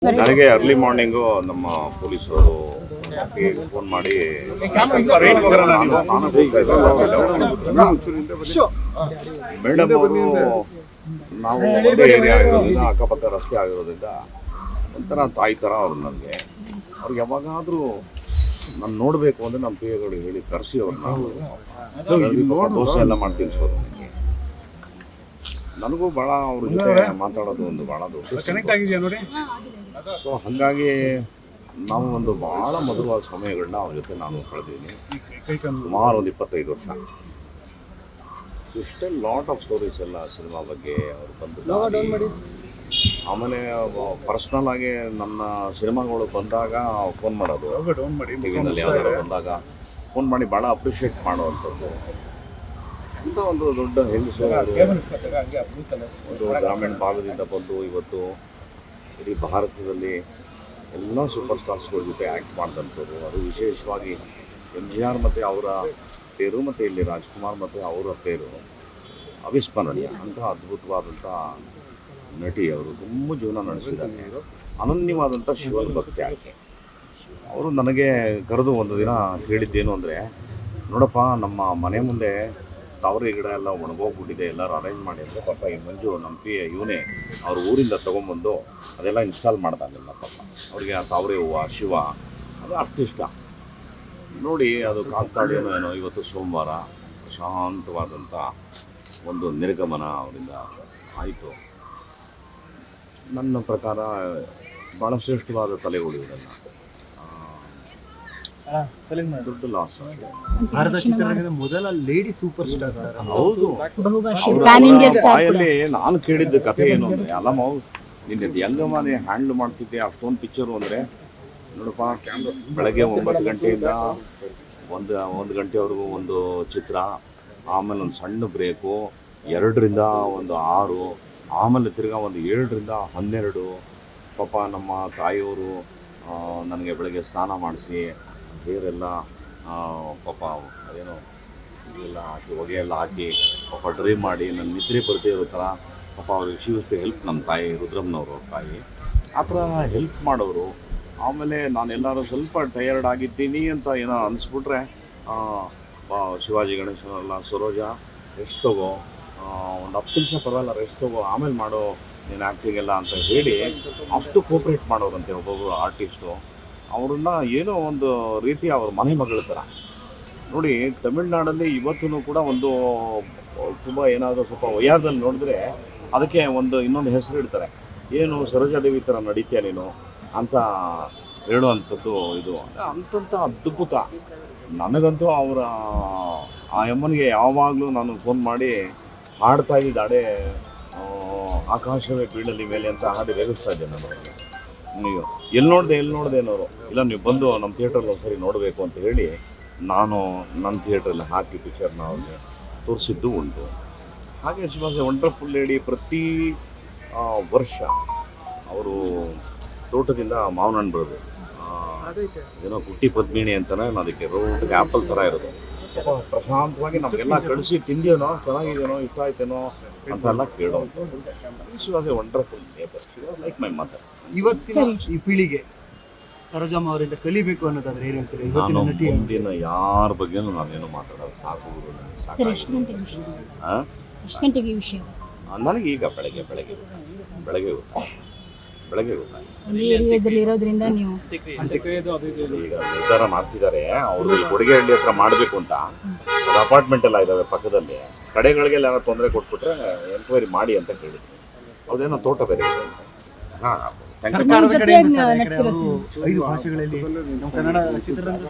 ನನಗೆ early morning ನಮ್ಮ ಪೊಲೀಸರು ಫೋನ್ ಮಾಡಿ ಮೇಡಮ್ ಅವರು ನಾವು ಒಂದೇ ಏರಿಯಾ ಆಗಿರೋದ್ರಿಂದ ಅಕ್ಕಪಕ್ಕ ರಸ್ತೆ ಆಗಿರೋದ್ರಿಂದ ಒಂಥರ ತಾಯಿ ಥರ ಅವರು ನನಗೆ ಅವ್ರಿಗೆ ಯಾವಾಗಾದರೂ ನಾನು ನೋಡಬೇಕು ಅಂದರೆ ನಮ್ಮ ಪಿಗಳು ಹೇಳಿ ಕರೆಸಿ ಅವ್ರನ್ನ ದೋಸೆ ಎಲ್ಲ ಮಾಡಿ ತಿನ್ನಿಸೋದು ನನಗೂ ಭಾಳ ಅವ್ರ ಜೊತೆ ಮಾತಾಡೋದು ಒಂದು ಭಾಳ ದೋಸೆ. ಸೊ ಹಾಗಾಗಿ ನಾವು ಒಂದು ಭಾಳ ಮಧುರವಾದ ಸಮಯಗಳನ್ನ ಅವ್ರ ಜೊತೆ ನಾನು ಕಳೆದಿದ್ದೀನಿ ಸುಮಾರು ಒಂದು 25 ವರ್ಷ. ಇಷ್ಟೇ ಲಾಟ್ ಆಫ್ ಸ್ಟೋರೀಸ್ ಎಲ್ಲ ಸಿನಿಮಾ ಬಗ್ಗೆ ಅವರು ಬಂದು ಆಮೇಲೆ ಪರ್ಸ್ನಲ್ ಆಗಿ ನನ್ನ ಸಿನಿಮಾಗಳು ಬಂದಾಗ ಫೋನ್ ಮಾಡೋದು, ಟಿ ವಿನಲ್ಲಿ ಯಾವ್ದಾದ್ರು ಬಂದಾಗ ಫೋನ್ ಮಾಡಿ ಭಾಳ ಅಪ್ರಿಷಿಯೇಟ್ ಮಾಡುವಂಥದ್ದು. ಇಂಥ ಒಂದು ದೊಡ್ಡ ಹೆಂಗಸು ಒಂದು ಗ್ರಾಮೀಣ ಭಾಗದಿಂದ ಬಂದು ಇವತ್ತು ಇಡೀ ಭಾರತದಲ್ಲಿ ಎಲ್ಲ ಸೂಪರ್ ಸ್ಟಾರ್ಸ್ಗಳ ಜೊತೆ ಆ್ಯಕ್ಟ್ ಮಾಡಿದಂಥವ್ರು. ಅದು ವಿಶೇಷವಾಗಿ MGR ಮತ್ತು ಅವರ ಪೇರು ಮತ್ತು ಇಲ್ಲಿ ರಾಜ್ಕುಮಾರ್ ಮತ್ತು ಅವರ ಪೇರು ಅವಿಸ್ಮರಣೀಯ. ಅಂತಹ ಅದ್ಭುತವಾದಂಥ ನಟಿ ಅವರು ತುಂಬ ಜೀವನ ನಡೆಸಿದ್ದಾರೆ. ಅನನ್ಯವಾದಂಥ ಶಿವನ ಭಕ್ತಿ ಆಕೆ. ಅವರು ನನಗೆ ಕರೆದು ಒಂದು ದಿನ ಹೇಳಿದ್ದೇನು ಅಂದರೆ, ನೋಡಪ್ಪ ನಮ್ಮ ಮನೆ ಮುಂದೆ ತಾವರೆ ಗಿಡ ಎಲ್ಲ ಒಣಗೋಗ್ಬಿಟ್ಟಿದೆ, ಎಲ್ಲರೂ ಅರೇಂಜ್ ಮಾಡಿ ಅಂದರೆ ಪಾಪ ಈ ಮಂಜು ನಮ್ಮ ಇವನೇ ಅವ್ರ ಊರಿಂದ ತೊಗೊಂಬಂದು ಅದೆಲ್ಲ ಇನ್ಸ್ಟಾಲ್ ಮಾಡ್ದಾಗಲ್ಲ ಪಾಪ ಅವ್ರಿಗೆ ಆ ತಾವರೆ ಹೂವು ಶಿವ ಅದು ಅಷ್ಟು ಇಷ್ಟ. ನೋಡಿ ಅದು ಕಾಲ್ತಾಡೇನೋ ಏನೋ ಇವತ್ತು ಸೋಮವಾರ ಶಾಂತವಾದಂಥ ಒಂದು ನಿರ್ಗಮನ ಅವರಿಂದ ಆಯಿತು. ನನ್ನ ಪ್ರಕಾರ ಭಾಳ ಶ್ರೇಷ್ಠವಾದ ತಲೆಗಳು ಇದನ್ನು ದೊಡ್ಡ ಲಾಸ್. ಭಾರತ ಚಿತ್ರರಂಗದ ಮೊದಲ ಲೇಡಿ ಸೂಪರ್ ಸ್ಟಾರ್ ಸರ್. ಹೌದು, ಬಾಯಲ್ಲಿ ನಾನು ಕೇಳಿದ್ದ ಕಥೆ ಏನು ಅಂದರೆ, ಅಲ್ಲಮ್ಮ ನಿನ್ನೆ ಹೆಂಗಮ್ಮನೇ ಹ್ಯಾಂಡ್ಲ್ ಮಾಡ್ತಿದ್ದೆ ಅಷ್ಟೊಂದು ಪಿಕ್ಚರು ಅಂದರೆ ನೋಡಪ್ಪ, ಬೆಳಗ್ಗೆ 9 ಗಂಟೆಯಿಂದ ಒಂದು ಗಂಟೆವರೆಗೂ ಒಂದು ಚಿತ್ರ, ಆಮೇಲೆ ಒಂದು ಸಣ್ಣ ಬ್ರೇಕು, 2ರಿಂದ ಒಂದು 6, ಆಮೇಲೆ ತಿರ್ಗಾ ಒಂದು 7ರಿಂದ 12. ಪಾಪ ನಮ್ಮ ತಾಯಿಯವರು ನನಗೆ ಬೆಳಗ್ಗೆ ಸ್ನಾನ ಮಾಡಿಸಿ ಹೇರೆಲ್ಲ ಪಾಪ ಅದೇನೋ ಇದೆಲ್ಲ ಹಾಕಿ ಹೊಗೆ ಎಲ್ಲ ಹಾಕಿ ಪಾಪ ಡ್ರೈ ಮಾಡಿ ನನ್ನ ನಿದ್ರೆ ಬರ್ದೇ ಇರೋ ಥರ ಪಾಪ ಅವ್ರಿಗೆ ಶಿವಷ್ಟು ಹೆಲ್ಪ್, ನಮ್ಮ ತಾಯಿ ರುದ್ರಮ್ಮನವರು ತಾಯಿ ಆ ಥರ ಹೆಲ್ಪ್ ಮಾಡೋರು. ಆಮೇಲೆ ನಾನೆಲ್ಲರೂ ಸ್ವಲ್ಪ ಟಯರ್ಡ್ ಆಗಿದ್ದೀನಿ ಅಂತ ಏನೋ ಅನಿಸ್ಬಿಟ್ರೆ ಶಿವಾಜಿ ಗಣೇಶನೆಲ್ಲ ಸರೋಜಾ ರೆಸ್ಟ್ ತಗೋ, ಒಂದು 10 ನಿಮಿಷ ಪರವಾಗಿಲ್ಲ ರೆಸ್ಟ್ ತಗೋ, ಆಮೇಲೆ ಮಾಡೋ ನೀನು ಆ್ಯಕ್ಟಿಂಗ್ ಎಲ್ಲ ಅಂತ ಹೇಳಿ ಅಷ್ಟು ಕೋಪ್ರೇಟ್ ಮಾಡೋರಂತೆ ಒಬ್ಬೊಬ್ಬರು ಆರ್ಟಿಸ್ಟು. ಅವ್ರನ್ನ ಏನೋ ಒಂದು ರೀತಿ ಅವ್ರ ಮನೆ ಮಗಳ ಥರ ನೋಡಿ. ತಮಿಳ್ನಾಡಲ್ಲಿ ಇವತ್ತೂ ಕೂಡ ಒಂದು ತುಂಬ ಏನಾದರೂ ಸ್ವಲ್ಪ ವಯಸ್ಸಲ್ಲಿ ನೋಡಿದ್ರೆ ಅದಕ್ಕೆ ಇನ್ನೊಂದು ಹೆಸರು ಇಡ್ತಾರೆ, ಏನು ಸರೋಜಾದೇವಿ ಥರ ನಡೀತೀಯ ನೀನು ಅಂತ ಹೇಳುವಂಥದ್ದು. ಇದು ಅಂಥಂಥ ಅದ್ಭುತ. ನನಗಂತೂ ಅವರ ಆ ಅಮ್ಮನಿಗೆ ಯಾವಾಗಲೂ ನಾನು ಫೋನ್ ಮಾಡಿ ಹಾಡ್ತಾ ಇದ್ದಾಡೆ ಆಕಾಶವೇ ಬೀಳಲಿ ಮೇಲೆ ಅಂತ ಹಾಡಿ ರೇಗಿಸ್ತಾ ಇದ್ದೆ ನಾನು ಅವ್ರಿಗೆ. ನೀವು ಎಲ್ಲಿ ನೋಡಿದೆ ಅನ್ನೋರು, ಇಲ್ಲ ನೀವು ಬಂದು ನಮ್ಮ ಥಿಯೇಟ್ರಲ್ಲಿ ಒಂದ್ಸರಿ ನೋಡಬೇಕು ಅಂತ ಹೇಳಿ ನಾನು ನನ್ನ ಥಿಯೇಟ್ರಲ್ಲಿ ಹಾಕಿ ಪಿಕ್ಚರ್ನ ಅವ್ರಿಗೆ ತೋರಿಸಿದ್ದು ಉಂಟು. ಹಾಗೆ she was A wonderful lady. ಪ್ರತಿ ವರ್ಷ ಅವರು ತೋಟದಿಂದ ಮಾವಿನ ಹಣ್ಣು ಬರೋದು, ಏನೋ ಕುಟ್ಟಿ ಪದ್ಮಿಣಿ ಅಂತಲೇ ಅದಕ್ಕೆ ರೋಡ್ಗೆ ಆ್ಯಪಲ್ ಥರ ಇರೋದು. ಸ್ವಲ್ಪ ಪ್ರಶಾಂತವಾಗಿ ನಮಗೆಲ್ಲ ಕಳಿಸಿ ತಿಂದೇನೋ ಚೆನ್ನಾಗಿದೇನೋ ಇಷ್ಟ ಆಯ್ತೇನೋ ಅಂತೆಲ್ಲ ಕೇಳೋದು. She was A wonderful neighbour. She was like my mother. ಇವತ್ತಿನ ಈ ಪೀಳಿಗೆ ಸರೋಜಮ್ಮ ಅವರಿಂದ ಕಲಿಬೇಕು ಅನ್ನೋದಾದ್ರೆ ಏನು ಹೇಳ್ತೀರಿ? ನಾನು ಮುಂದಿನ ಯಾರ ಬಗ್ಗೆನೂ ನಾನೇನು ಮಾತಾಡೋದು ಸಾಕು. ನನಗೆ ಈಗ ಬೆಳಗ್ಗೆ ಇರೋದ್ರಿಂದ ನೀವು ಈಗ ನಿರ್ಧಾರ ಮಾಡ್ತಿದ್ದಾರೆ. ಅವರು ಕೊಡಿಗೆಹಳ್ಳಿ ಹತ್ರ ಮಾಡಬೇಕು ಅಂತ. ಅದು ಅಪಾರ್ಟ್ಮೆಂಟ್ ಎಲ್ಲ ಇದ್ದಾವೆ ಪಕ್ಕದಲ್ಲಿ. ಕಡೆಗಳಿಗೆಲ್ಲ ಯಾರೋ ತೊಂದರೆ ಕೊಟ್ಬಿಟ್ರೆ ಎನ್ಕ್ವೈರಿ ಮಾಡಿ ಅಂತ ಕೇಳಿದ್ವಿ. ಅವ್ರದ್ದೇನೋ ತೋಟ ಬೇರೆ ಇದೆ. ಹಾಂ, ಸರ್ಕಾರದ ಕಡೆಯಿಂದ 5 ಭಾಷೆಗಳಲ್ಲಿ ಕನ್ನಡ ಚಿತ್ರರಂಗ